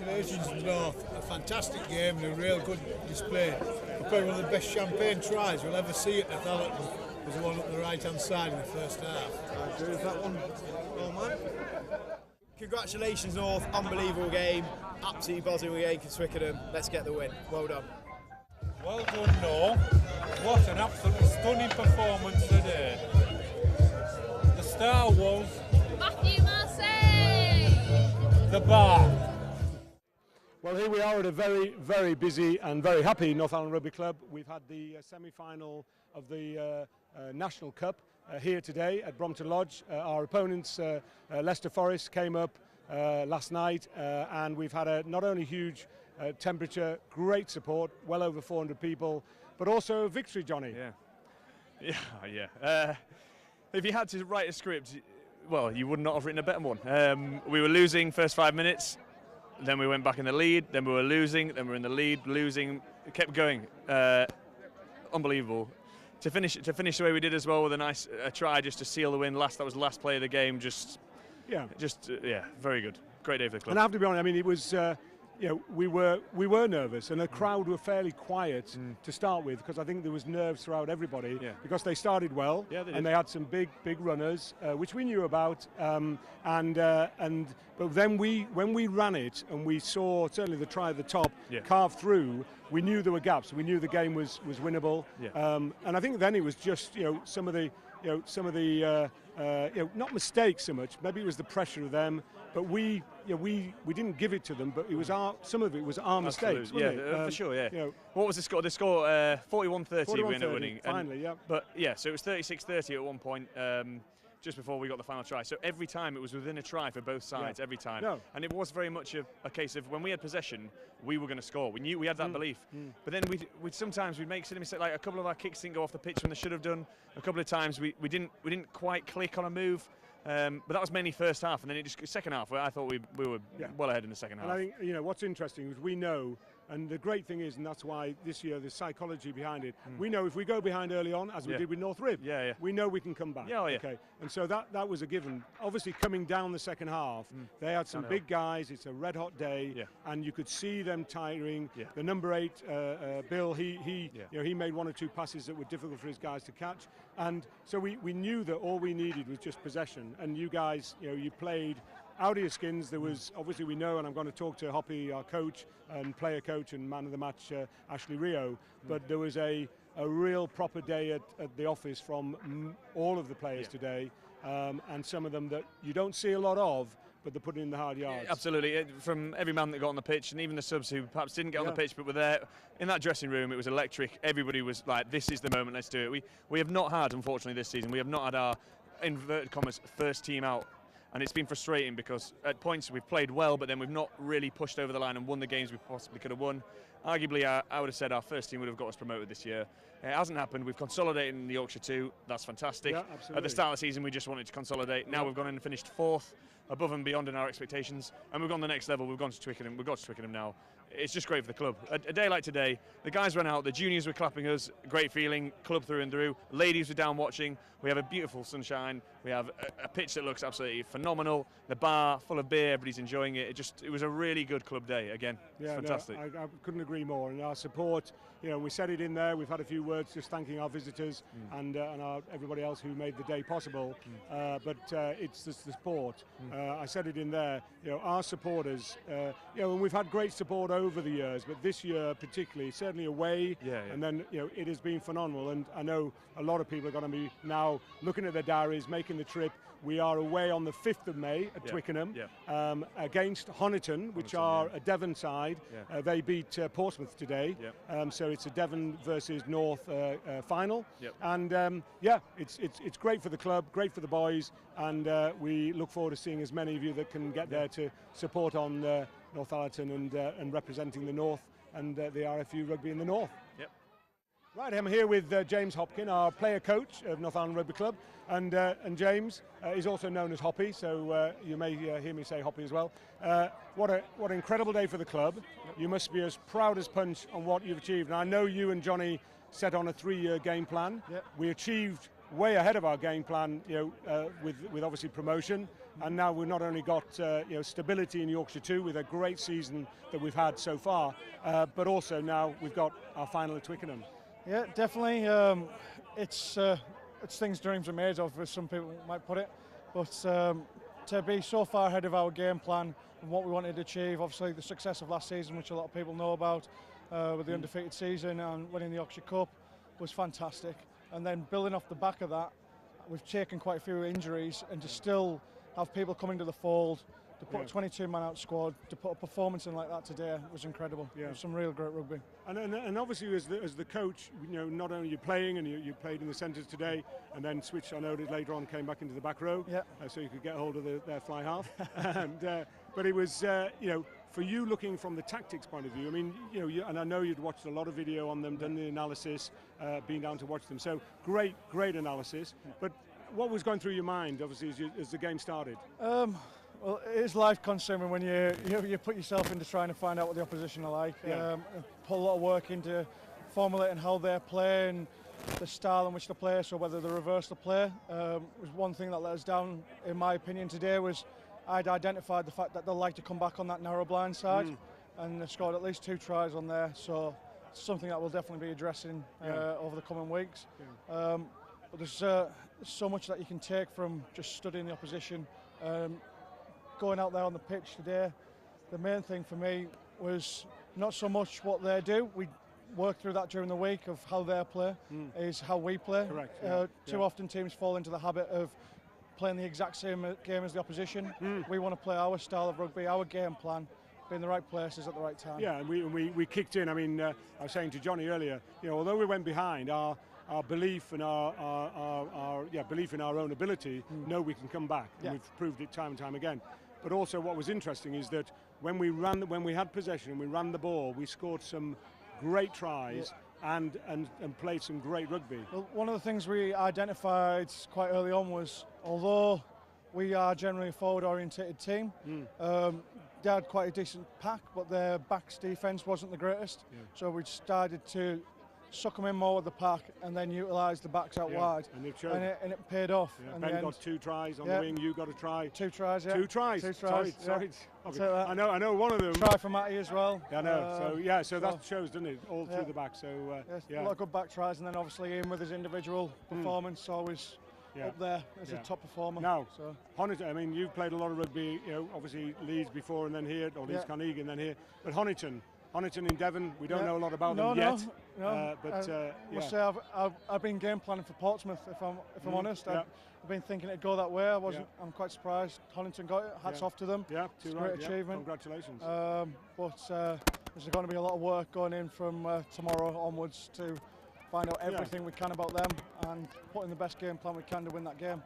Congratulations North, a fantastic game and a real good display. Probably one of the best champagne tries we'll ever see at Northallerton was the one up the right hand side in the first half. I agree with that one. Oh man. Congratulations North, unbelievable game, absolutely buzzing with against Twickenham. Let's get the win, well done. Well done North, what an absolutely stunning performance today. The star was Matthew Massey! the bar. Well, here we are at a very, very busy and very happy Northallerton Rugby Club. We've had the semi-final of the National Cup here today at Brompton Lodge. Our opponents, Leicester Forresr, came up last night, and we've had a not only huge temperature, great support, well over 400 people, but also a victory, Johnny. Yeah. If you had to write a script, well, you would not have written a better one. We were losing first 5 minutes, then we went back in the lead, then we were losing, then we were in the lead, losing, it kept going. Unbelievable. To finish the way we did as well with a nice try just to seal the win. That was the last play of the game. Very good. Great day for the club. And I have to be honest, I mean, it was, we were nervous, and the crowd were fairly quiet to start with, because I think there was nerves throughout everybody, because they started well, and they had some big runners, which we knew about, but then when we ran it and we saw certainly the try at the top carve through, we knew there were gaps. We knew the game was winnable, and I think then it was just some of the not mistakes so much. Maybe it was the pressure of them, but we didn't give it to them. But it was some of it was our mistakes. Yeah, for sure. Yeah. What was the score? The score 41-30. We ended up winning. Finally, But yeah, so it was 36-30 at one point. Just before we got the final try. So every time it was within a try for both sides, every time. No. And it was very much a case of when we had possession, we were going to score. We knew we had that belief. But then we'd sometimes we'd make silly mistakes, like a couple of our kicks didn't go off the pitch when they should have done. A couple of times we didn't quite click on a move. But that was mainly first half, and then second half where I thought we were well ahead in the second half. And I think what's interesting is we know. And the great thing is, and that's why this year, the psychology behind it, we know if we go behind early on, as we did with North Rib, we know we can come back. Okay. And so that was a given. Obviously, coming down the second half, they had some big guys. It's a red-hot day, and you could see them tiring. The number 8, Bill, he made 1 or 2 passes that were difficult for his guys to catch. And so we knew that all we needed was just possession. And you guys, you played out of your skins. There was, obviously we know, and I'm going to talk to Hoppy, our coach and player coach and man of the match, Ashley Rio, but there was a real proper day at the office from all of the players today, and some of them that you don't see a lot of, but they're putting in the hard yards. Absolutely, from every man that got on the pitch, and even the subs who perhaps didn't get on the pitch but were there in that dressing room. It was electric. Everybody was like, this is the moment, let's do it. We have not had, unfortunately this season, we have not had our, inverted commas, first team out. And it's been frustrating because at points we've played well, but then we've not really pushed over the line and won the games we possibly could have won. Arguably, I would have said our first team would have got us promoted this year. It hasn't happened. We've consolidated in the Yorkshire 2. That's fantastic. Yeah, absolutely. At the start of the season, we just wanted to consolidate. Now we've gone in and finished 4th, above and beyond in our expectations. And we've gone the next level. We've gone to Twickenham. We've got to Twickenham now. It's just great for the club. A day like today, the guys went out, the juniors were clapping us, great feeling, club through and through. Ladies were down watching. We have a beautiful sunshine. We have a pitch that looks absolutely phenomenal. The bar full of beer, everybody's enjoying it. It was a really good club day again. It's fantastic. No, I couldn't agree more. And our support, we said it in there. We've had a few words just thanking our visitors and everybody else who made the day possible. But it's the support. I said it in there. Our supporters. And we've had great support over the years, but this year particularly, certainly away. And then it has been phenomenal. And I know a lot of people are going to be now looking at their diaries, making the trip. We are away on the 5th of May at Twickenham against Honiton, which are a Devon side. They beat Portsmouth today, so it's a Devon versus North final. And it's great for the club, great for the boys, and we look forward to seeing as many of you that can get there to support on Northallerton and representing the North and the RFU rugby in the North. Right, I'm here with James Hopkin, our player coach of Northallerton Rugby Club, and James is also known as Hoppy, so you may hear me say Hoppy as well. What an incredible day for the club. You must be as proud as punch on what you've achieved. And I know you and Johnny set on a 3-year game plan. We achieved way ahead of our game plan, with obviously promotion. and now we've not only got stability in Yorkshire 2 with a great season that we've had so far, but also now we've got our final at Twickenham. Yeah, definitely. It's things dreams are made of, as some people might put it. But to be so far ahead of our game plan and what we wanted to achieve, obviously the success of last season, which a lot of people know about, with the undefeated season and winning the Yorkshire Cup, was fantastic. And then building off the back of that, we've taken quite a few injuries, and to still have people coming to the fold, to put a 22-man out squad, to put a performance in like that today was incredible. Yeah. It was some real great rugby. And obviously as the coach, not only you're playing, and you played in the centres today, and then switched, I noted later on, came back into the back row, so you could get hold of their fly half. But it was, for you looking from the tactics point of view, I mean, and I know you'd watched a lot of video on them, done the analysis, been down to watch them. So great analysis. But what was going through your mind, obviously, as the game started? Well, it is life-consuming when you put yourself into trying to find out what the opposition are like. Put a lot of work into formulating how they're playing, the style in which they play, so whether they reverse the play. Was one thing that let us down, in my opinion, today was I'd identified the fact that they like to come back on that narrow blind side, and they've scored at least 2 tries on there. So it's something that we'll definitely be addressing over the coming weeks. But there's so much that you can take from just studying the opposition. Going out there on the pitch today, the main thing for me was not so much what they do. We work through that during the week of how they play, is how we play. Correct. Too often teams fall into the habit of playing the exact same game as the opposition. We want to play our style of rugby, our game plan, be in the right places at the right time. Yeah, and we kicked in. I mean, I was saying to Johnny earlier, although we went behind, our belief and our belief in our own ability, know we can come back, and we've proved it time and time again. But also what was interesting is that when we had possession and we ran the ball, we scored some great tries and played some great rugby. Well, one of the things we identified quite early on was, although we are generally a forward-orientated team, they had quite a decent pack, but their backs defence wasn't the greatest. So we started to suck them in more with the pack and then utilise the backs out wide. And it paid off. Ben got 2 tries on the wing, you got a try. 2 tries, 2 tries. 2 tries. Sorry. I know one of them. Try for Matty as well. I know. So that shows, doesn't it? All through the back. So a lot of good back tries, and then obviously Ian with his individual performance always up there as a top performer. Now, Honiton, I mean, you've played a lot of rugby, obviously Leeds before and then here, or Leeds Carnegie and then here, but Honiton in Devon, we don't know a lot about them yet. I must say I've been game planning for Portsmouth, if I'm honest. I've been thinking it'd go that way. I'm quite surprised Honiton got it. Hats off to them. It's a great achievement. Congratulations. But there's going to be a lot of work going in from tomorrow onwards to find out everything we can about them and put in the best game plan we can to win that game.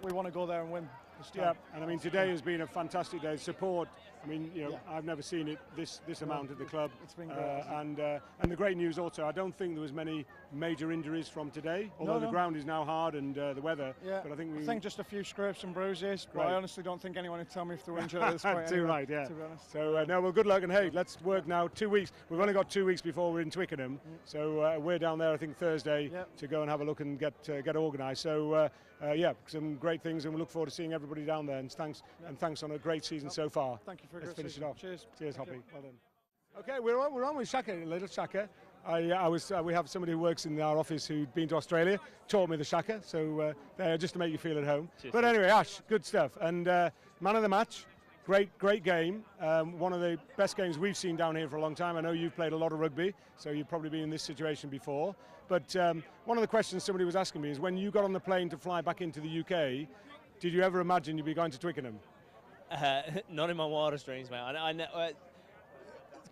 We want to go there and win. And I mean today has been a fantastic day. Support, I mean, I've never seen it this amount at the club. It's been great. And the great news also, I don't think there was many major injuries from today, although the ground is now hard and the weather. But I think just a few scrapes and bruises. But I honestly don't think anyone would tell me if they were injured at this point. Too right, to be honest. So well, good luck, and hey, let's work now. 2 weeks. We've only got 2 weeks before we're in Twickenham, so we're down there I think Thursday to go and have a look and get organised. So some great things, and we look forward to seeing everybody down there. And thanks on a great season so far. Thank you for a Let's great finish season. it off. Cheers, Hoppy. Well done. Okay, we're on with Shaka, little Shaka. We have somebody who works in our office who'd been to Australia, taught me the Shaka, so there just to make you feel at home. Cheers. But anyway, Ash, good stuff. And man of the match, great game. One of the best games we've seen down here for a long time. I know you've played a lot of rugby, so you've probably been in this situation before. But one of the questions somebody was asking me is, when you got on the plane to fly back into the UK, did you ever imagine you'd be going to Twickenham? Not in my wildest dreams, mate.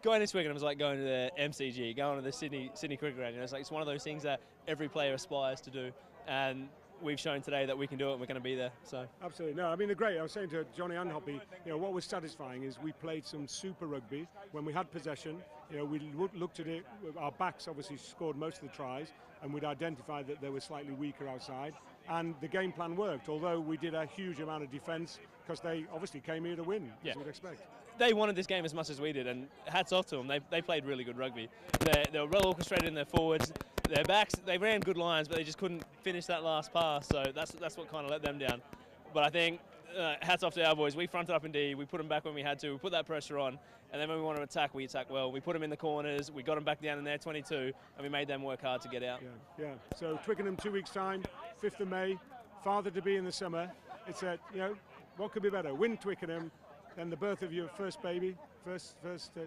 Going to Twickenham was like going to the MCG, going to the Sydney Cricket Ground. It's one of those things that every player aspires to do, and we've shown today that we can do it, and we're going to be there. So absolutely. No, I mean, I was saying to Johnny and Hoppy, what was satisfying is we played some super rugby when we had possession. We looked at it. Our backs obviously scored most of the tries, and we'd identified that they were slightly weaker outside. And the game plan worked, although we did a huge amount of defence because they obviously came here to win, as you would expect. They wanted this game as much as we did, and hats off to them. They played really good rugby. They were well orchestrated in their forwards. Their backs, they ran good lines, but they just couldn't finish that last pass, so that's what kind of let them down. But I think hats off to our boys. We fronted up in D, we put them back when we had to, we put that pressure on, and then when we want to attack, we attack well. We put them in the corners, we got them back down in their 22, and we made them work hard to get out. Yeah. So Twickenham 2 weeks' time, 5th of May, father to be in the summer. It's what could be better? Win Twickenham, then the birth of your first baby, first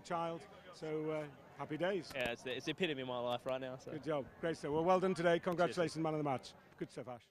child. So happy days. Yeah, it's the epitome of my life right now. So. Good job. Great stuff. Well done today. Congratulations, man of the match. Good stuff, Ash.